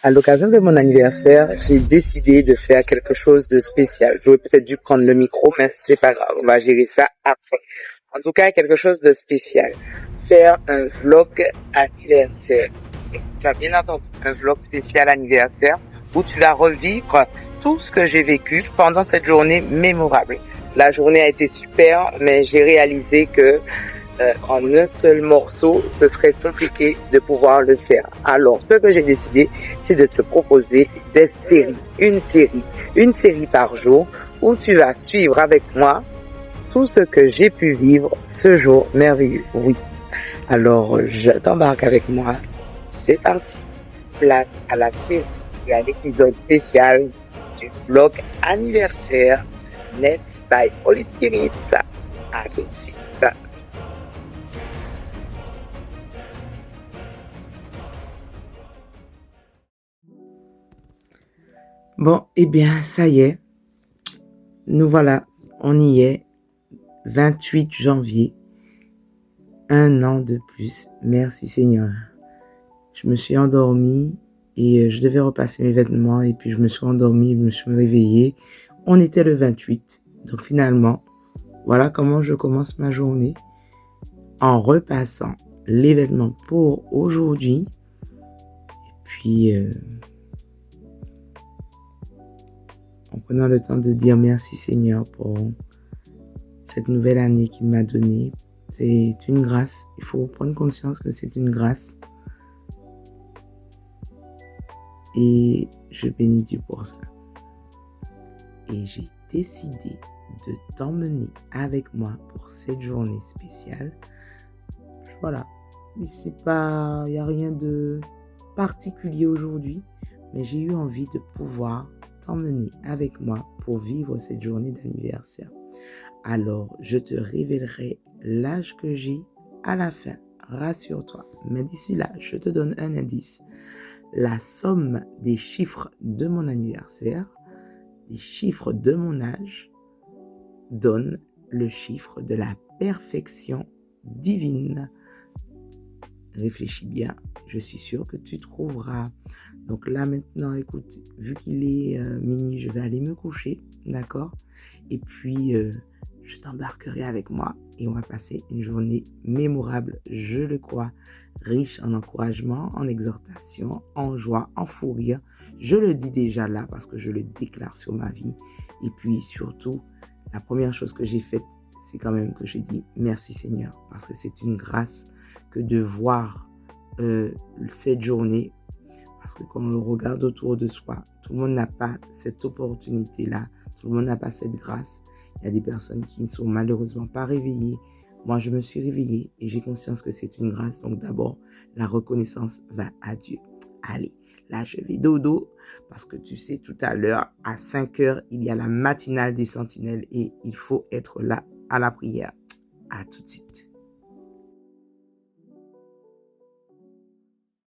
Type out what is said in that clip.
À l'occasion de mon anniversaire, j'ai décidé de faire quelque chose de spécial. J'aurais peut-être dû prendre le micro, mais c'est pas grave, on va gérer ça après. En tout cas, quelque chose de spécial. Faire un vlog anniversaire. Tu as bien entendu, un vlog spécial anniversaire où tu vas revivre tout ce que j'ai vécu pendant cette journée mémorable. La journée a été super, mais j'ai réalisé que en un seul morceau, ce serait compliqué de pouvoir le faire. Alors, ce que j'ai décidé, c'est de te proposer des séries, une série par jour, où tu vas suivre avec moi tout ce que j'ai pu vivre ce jour merveilleux. Oui. Alors, je t'embarque avec moi. C'est parti. Place à la série et à l'épisode spécial du vlog anniversaire Nest by Holy Spirit. À tout de suite. Bon, eh bien, ça y est. Nous voilà, on y est. 28 janvier. Un an de plus. Merci Seigneur. Je me suis endormie et je devais repasser mes vêtements et puis je me suis endormie, je me suis réveillée. On était le 28. Donc finalement, voilà comment je commence ma journée. En repassant les vêtements pour aujourd'hui. Et puis, en prenant le temps de dire merci Seigneur pour cette nouvelle année qu'il m'a donnée. C'est une grâce. Il faut prendre conscience que c'est une grâce. Et je bénis Dieu pour cela. Et j'ai décidé de t'emmener avec moi pour cette journée spéciale. Voilà. Il n'y a rien de particulier aujourd'hui, mais j'ai eu envie de pouvoir t'emmener avec moi pour vivre cette journée d'anniversaire. Alors, je te révélerai l'âge que j'ai à la fin. Rassure-toi. Mais d'ici là, je te donne un indice. La somme des chiffres de mon anniversaire, des chiffres de mon âge, donne le chiffre de la perfection divine. Réfléchis bien, je suis sûre que tu trouveras. Donc là maintenant, écoute, vu qu'il est minuit, je vais aller me coucher, d'accord? Et puis, je t'embarquerai avec moi et on va passer une journée mémorable, je le crois, riche en encouragement, en exhortation, en joie, en fou rire. Je le dis déjà là parce que je le déclare sur ma vie. Et puis surtout, la première chose que j'ai faite, c'est quand même que je dis merci Seigneur parce que c'est une grâce que de voir cette journée. Parce que quand on le regarde autour de soi, tout le monde n'a pas cette opportunité-là. Tout le monde n'a pas cette grâce. Il y a des personnes qui ne sont malheureusement pas réveillées. Moi, je me suis réveillée et j'ai conscience que c'est une grâce. Donc d'abord, la reconnaissance va à Dieu. Allez, là, je vais dodo parce que tu sais, tout à l'heure, à 5 heures, il y a la matinale des sentinelles et il faut être là à la prière. À tout de suite.